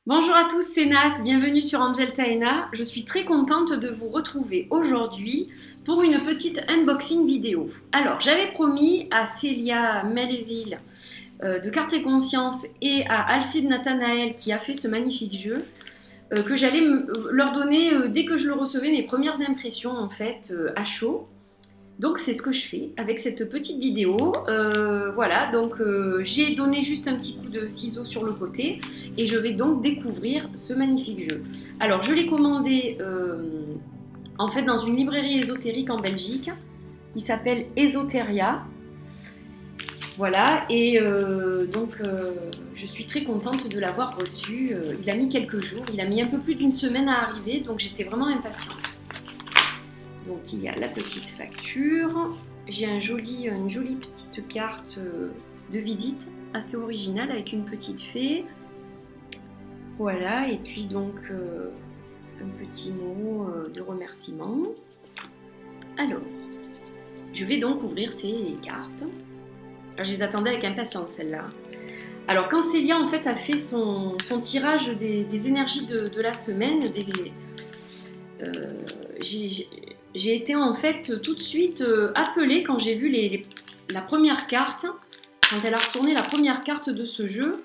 Bonjour à tous, c'est Nat, bienvenue sur Angel Taena. Je suis très contente de vous retrouver aujourd'hui pour une petite unboxing vidéo. Alors, j'avais promis à Célia Melleville de Cartes et Conscience et à Alcide Nathanaël qui a fait ce magnifique jeu que j'allais leur donner dès que je le recevais mes premières impressions en fait à chaud. Donc c'est ce que je fais avec cette petite vidéo. Voilà, donc j'ai donné juste un petit coup de ciseau sur le côté et je vais donc découvrir ce magnifique jeu. Alors je l'ai commandé en fait dans une librairie ésotérique en Belgique qui s'appelle Esoteria. Voilà, et je suis très contente de l'avoir reçu. Il a mis quelques jours, il a mis un peu plus d'une semaine à arriver, donc j'étais vraiment impatiente. Donc il y a la petite facture, j'ai une jolie petite carte de visite assez originale avec une petite fée. Voilà, et puis donc un petit mot de remerciement. Alors, je vais donc ouvrir ces cartes. Alors, je les attendais avec impatience celles-là. Alors quand Célia en fait a fait son tirage des énergies de la semaine, j'ai été en fait tout de suite appelée quand j'ai vu la première carte, quand elle a retourné la première carte de ce jeu.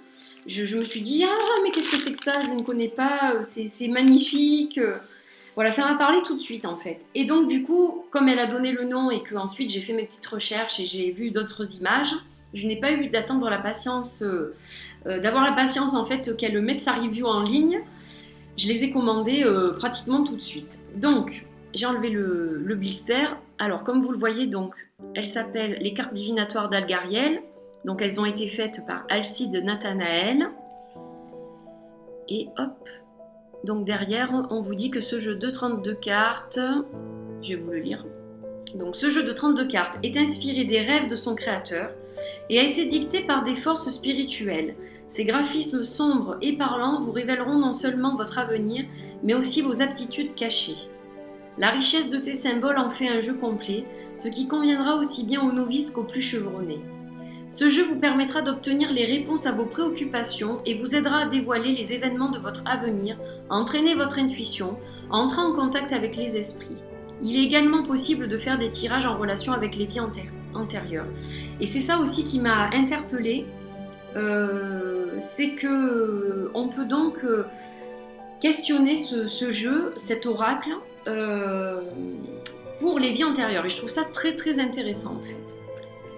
Je me suis dit, ah mais qu'est-ce que c'est que ça, je ne connais pas, c'est magnifique. Voilà, ça m'a parlé tout de suite en fait. Et donc du coup, comme elle a donné le nom et que ensuite j'ai fait mes petites recherches et j'ai vu d'autres images, je n'ai pas eu d'attendre la patience, d'avoir la patience en fait qu'elle mette sa review en ligne. Je les ai commandées pratiquement tout de suite. Donc, j'ai enlevé le blister. Alors, comme vous le voyez, donc, elles s'appellent les cartes divinatoires d'Algariel. Donc, elles ont été faites par Alcide Nathanaël. Et hop. Donc, derrière, on vous dit que ce jeu de 32 cartes, je vais vous le lire. Donc, ce jeu de 32 cartes est inspiré des rêves de son créateur et a été dicté par des forces spirituelles. Ces graphismes sombres et parlants vous révéleront non seulement votre avenir, mais aussi vos aptitudes cachées. La richesse de ces symboles en fait un jeu complet, ce qui conviendra aussi bien aux novices qu'aux plus chevronnés. Ce jeu vous permettra d'obtenir les réponses à vos préoccupations et vous aidera à dévoiler les événements de votre avenir, à entraîner votre intuition, à entrer en contact avec les esprits. Il est également possible de faire des tirages en relation avec les vies antérieures. Et c'est ça aussi qui m'a interpellée, c'est que on peut donc questionner ce jeu, cet oracle, pour les vies antérieures. Et je trouve ça très très intéressant en fait.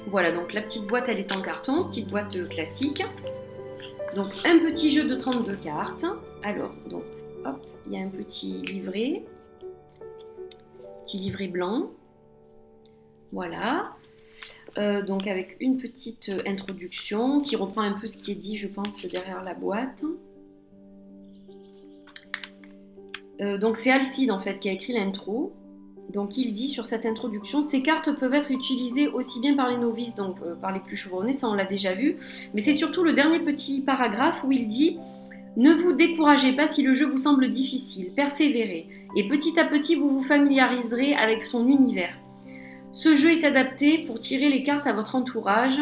Voilà, donc la petite boîte elle est en carton, petite boîte classique. Donc un petit jeu de 32 cartes. Alors, donc hop, il y a un petit livret blanc. Voilà. Donc avec une petite introduction qui reprend un peu ce qui est dit, je pense, derrière la boîte. Donc c'est Alcide en fait qui a écrit l'intro. Donc il dit sur cette introduction, ces cartes peuvent être utilisées aussi bien par les novices, donc par les plus chevronnés, ça on l'a déjà vu, mais c'est surtout le dernier petit paragraphe où il dit « Ne vous découragez pas si le jeu vous semble difficile, persévérez, et petit à petit vous vous familiariserez avec son univers. Ce jeu est adapté pour tirer les cartes à votre entourage,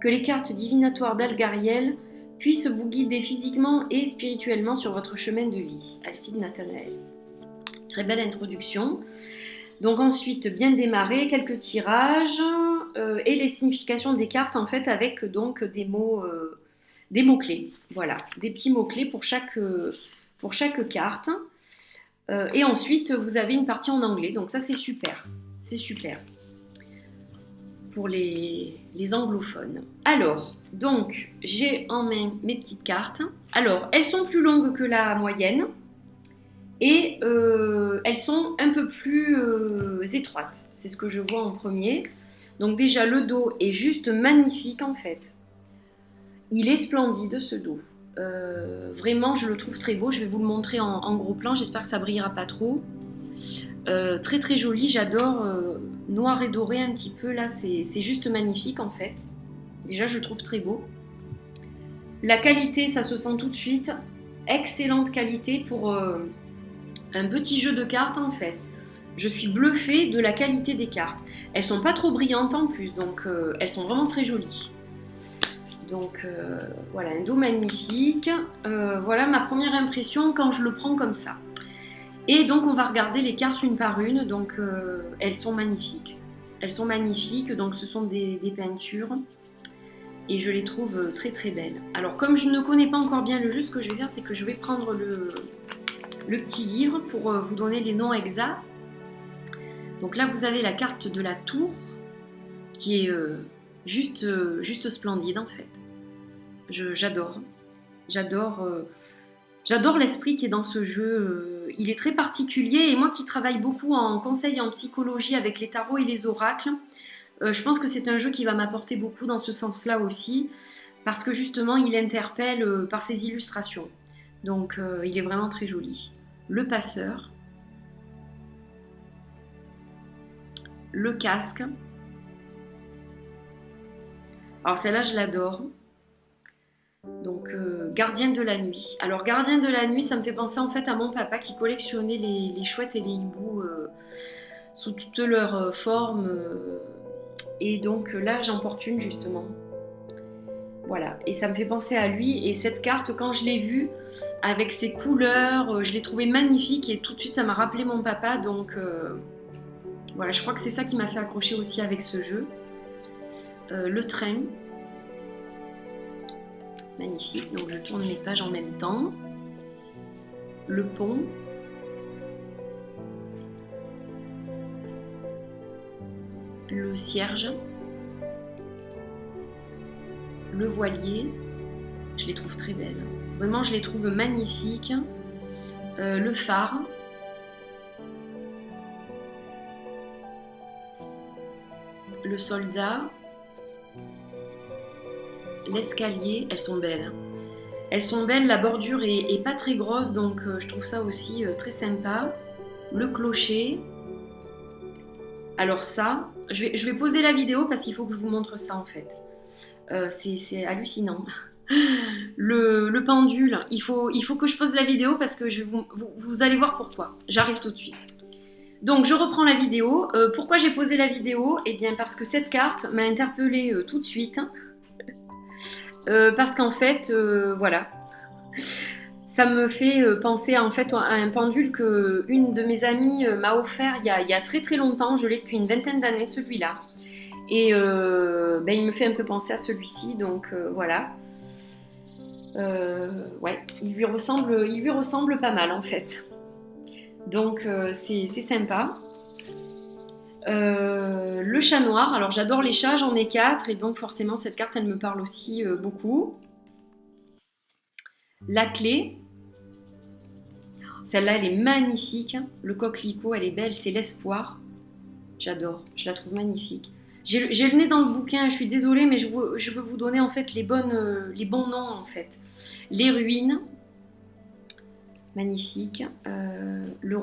que les cartes divinatoires d'Algariel puissent vous guider physiquement et spirituellement sur votre chemin de vie. » Alcide Nathanaël. Très belle introduction. Donc ensuite, bien démarrer, quelques tirages et les significations des cartes en fait avec donc des mots-clés. Voilà, des petits mots-clés pour chaque carte. Et ensuite, vous avez une partie en anglais. Donc ça, c'est super. C'est super. Pour les anglophones. Alors, donc, j'ai en main mes petites cartes. Alors, elles sont plus longues que la moyenne et elles sont un peu plus étroites. C'est ce que je vois en premier. Donc déjà, le dos est juste magnifique en fait. Il est splendide ce dos. Vraiment, je le trouve très beau. Je vais vous le montrer en gros plan. J'espère que ça brillera pas trop. Très très joli, j'adore noir et doré un petit peu là, c'est juste magnifique en fait. Déjà je le trouve très beau. La qualité, ça se sent tout de suite, excellente qualité pour un petit jeu de cartes en fait. Je suis bluffée de la qualité des cartes. Elles sont pas trop brillantes en plus, donc elles sont vraiment très jolies. Donc voilà, un dos magnifique. Voilà ma première impression quand je le prends comme ça. Et donc on va regarder les cartes une par une. Donc elles sont magnifiques. Elles sont magnifiques, donc ce sont des peintures. Et je les trouve très très belles. Alors comme je ne connais pas encore bien le jeu, ce que je vais faire, c'est que je vais prendre le petit livre pour vous donner les noms exacts. Donc là vous avez la carte de la tour, qui est juste splendide en fait. J'adore l'esprit qui est dans ce jeu. Il est très particulier et moi qui travaille beaucoup en conseil et en psychologie avec les tarots et les oracles, je pense que c'est un jeu qui va m'apporter beaucoup dans ce sens-là aussi, parce que justement il interpelle par ses illustrations. Donc il est vraiment très joli. Le passeur, le casque. Alors celle-là je l'adore. Donc gardien de la nuit. Alors gardien de la nuit, ça me fait penser en fait à mon papa qui collectionnait les chouettes et les hiboux sous toutes leurs formes. Et donc là j'en porte une justement. Voilà, et ça me fait penser à lui. Et cette carte, quand je l'ai vue avec ses couleurs, je l'ai trouvée magnifique et tout de suite ça m'a rappelé mon papa. Donc voilà, je crois que c'est ça qui m'a fait accrocher aussi avec ce jeu. Le train. Magnifique, donc je tourne les pages en même temps. Le pont. Le cierge. Le voilier. Je les trouve très belles. Vraiment, je les trouve magnifiques. Le phare. Le soldat. L'escalier, elles sont belles. Elles sont belles, la bordure est pas très grosse, donc je trouve ça aussi très sympa. Le clocher. Alors ça, je vais poser la vidéo parce qu'il faut que je vous montre ça en fait. C'est hallucinant. Le pendule, il faut que je pose la vidéo parce que vous allez voir pourquoi. J'arrive tout de suite. Donc je reprends la vidéo. Pourquoi j'ai posé la vidéo? Eh bien parce que cette carte m'a interpellée tout de suite. Parce qu'en fait, voilà, ça me fait penser en fait à un pendule que une de mes amies m'a offert il y a très très longtemps. Je l'ai depuis une vingtaine d'années celui-là, et il me fait un peu penser à celui-ci. Donc voilà, ouais, il lui ressemble pas mal en fait. Donc c'est sympa. Le chat noir, alors j'adore les chats, j'en ai 4 et donc forcément cette carte elle me parle aussi beaucoup. La clé, celle-là elle est magnifique, le coquelicot elle est belle, c'est l'espoir, j'adore, je la trouve magnifique. J'ai le nez dans le bouquin, je suis désolée mais je veux vous donner en fait les bons noms en fait. Les ruines, magnifique, le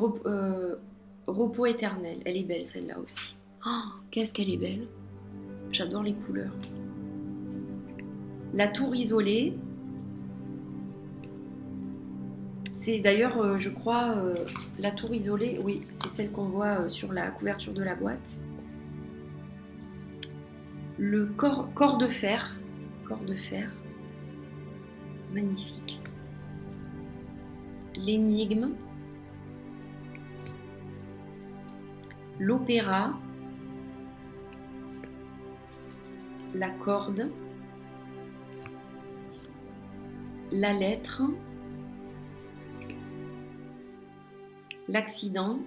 repos éternel, elle est belle celle-là aussi. Oh, qu'est-ce qu'elle est belle. J'adore les couleurs. La tour isolée. C'est d'ailleurs, je crois, la tour isolée, oui, c'est celle qu'on voit sur la couverture de la boîte. Le corps de fer. Corps de fer. Magnifique. L'énigme. L'opéra, la corde, la lettre, l'accident.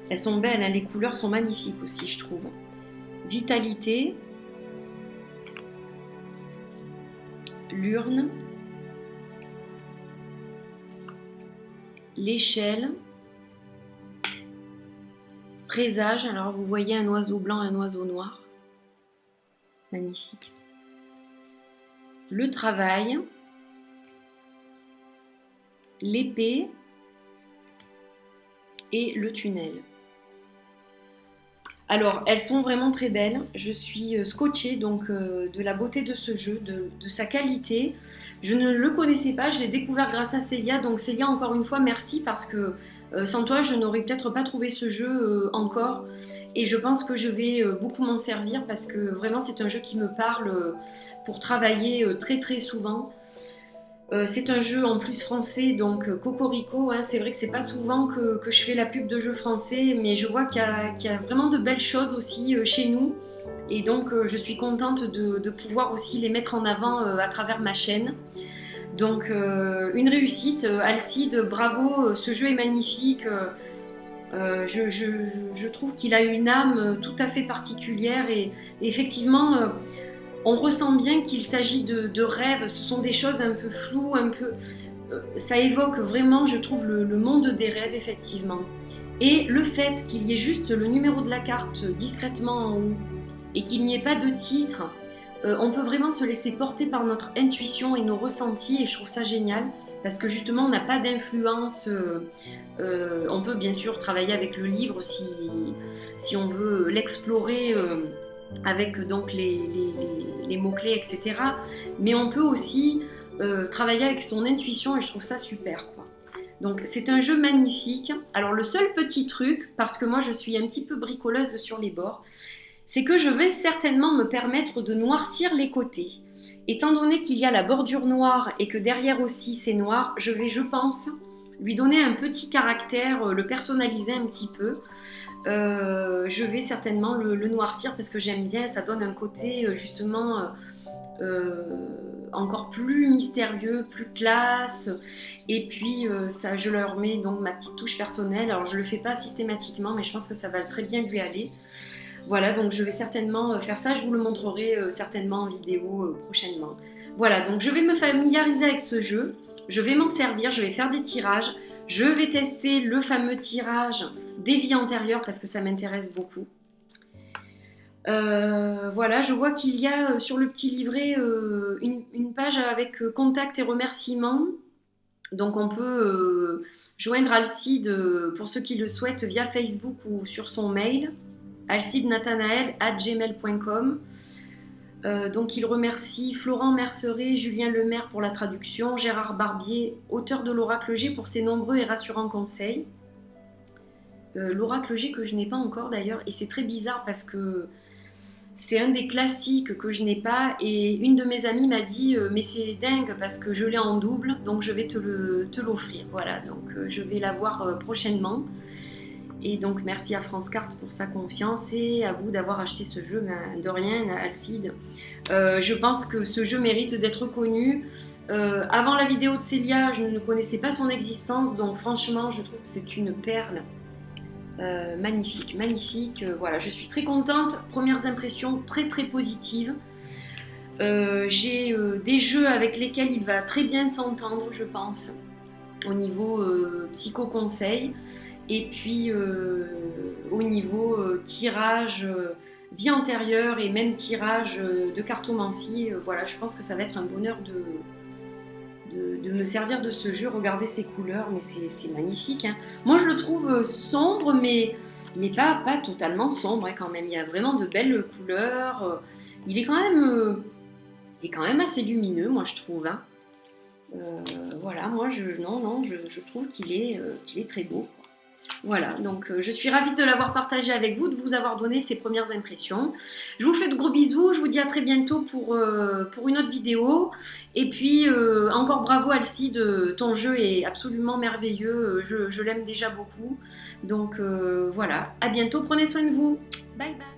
Elles sont belles, hein, les couleurs sont magnifiques aussi, je trouve. Vitalité, l'urne, l'échelle, présage, alors vous voyez un oiseau blanc, un oiseau noir. Magnifique. Le travail, l'épée et le tunnel. Alors, elles sont vraiment très belles. Je suis scotchée donc de la beauté de ce jeu, de sa qualité. Je ne le connaissais pas, je l'ai découvert grâce à Célia. Donc Célia, encore une fois, merci parce que Sans toi, je n'aurais peut-être pas trouvé ce jeu encore. Et je pense que je vais beaucoup m'en servir parce que vraiment, c'est un jeu qui me parle pour travailler très très souvent. C'est un jeu en plus français, donc Cocorico, hein, c'est vrai que c'est pas souvent que je fais la pub de jeux français, mais je vois qu'il y a vraiment de belles choses aussi chez nous. Et donc je suis contente de pouvoir aussi les mettre en avant à travers ma chaîne. Donc une réussite, Alcide, bravo, ce jeu est magnifique. Je trouve qu'il a une âme tout à fait particulière et effectivement on ressent bien qu'il s'agit de rêves, ce sont des choses un peu floues, un peu... ça évoque vraiment, je trouve, le monde des rêves, effectivement. Et le fait qu'il y ait juste le numéro de la carte discrètement en haut et qu'il n'y ait pas de titre, on peut vraiment se laisser porter par notre intuition et nos ressentis et je trouve ça génial parce que justement on n'a pas d'influence. On peut bien sûr travailler avec le livre si on veut l'explorer avec donc les mots-clés, etc. Mais on peut aussi travailler avec son intuition et je trouve ça super, quoi. Donc c'est un jeu magnifique. Alors le seul petit truc, parce que moi je suis un petit peu bricoleuse sur les bords, c'est que je vais certainement me permettre de noircir les côtés. Étant donné qu'il y a la bordure noire et que derrière aussi c'est noir, je vais, je pense, lui donner un petit caractère, le personnaliser un petit peu. Je vais certainement le noircir parce que j'aime bien, ça donne un côté justement encore plus mystérieux, plus classe. Et puis ça, je leur mets donc ma petite touche personnelle. Alors je le fais pas systématiquement, mais je pense que ça va très bien lui aller. Voilà, donc je vais certainement faire ça. Je vous le montrerai certainement en vidéo prochainement. Voilà, donc je vais me familiariser avec ce jeu. Je vais m'en servir, je vais faire des tirages. Je vais tester le fameux tirage des vies antérieures parce que ça m'intéresse beaucoup. Voilà, je vois qu'il y a sur le petit livret une page avec contact et remerciements. Donc on peut joindre Alcide pour ceux qui le souhaitent via Facebook ou sur son mail alcidenathanael@gmail.com. Donc il remercie Florent Merceret, Julien Lemaire pour la traduction, Gérard Barbier, auteur de l'Oracle G, pour ses nombreux et rassurants conseils. L'Oracle G que je n'ai pas encore d'ailleurs, et c'est très bizarre parce que c'est un des classiques que je n'ai pas, et une de mes amies m'a dit mais c'est dingue parce que je l'ai en double, donc je vais te l'offrir. Voilà, donc je vais l'avoir prochainement. Et donc merci à France Cartes pour sa confiance et à vous d'avoir acheté ce jeu, de rien, Alcide. Je pense que ce jeu mérite d'être connu. Avant la vidéo de Célia, je ne connaissais pas son existence, donc franchement, je trouve que c'est une perle. Magnifique, magnifique. Voilà, je suis très contente. Premières impressions très très positives. J'ai des jeux avec lesquels il va très bien s'entendre, je pense, au niveau psycho-conseil. Et puis au niveau tirage, vie antérieure et même tirage de cartomancie, voilà, je pense que ça va être un bonheur de me servir de ce jeu. Regardez ces couleurs, mais c'est magnifique, hein. Moi je le trouve sombre, mais pas totalement sombre, hein, quand même. Il y a vraiment de belles couleurs. Il est quand même assez lumineux, moi je trouve, hein. Voilà, moi je trouve qu'il est très beau. Voilà, donc je suis ravie de l'avoir partagé avec vous, de vous avoir donné ces premières impressions. Je vous fais de gros bisous, je vous dis à très bientôt pour une autre vidéo. Et puis encore bravo Alcide, ton jeu est absolument merveilleux, je l'aime déjà beaucoup. Donc voilà, à bientôt, prenez soin de vous. Bye bye.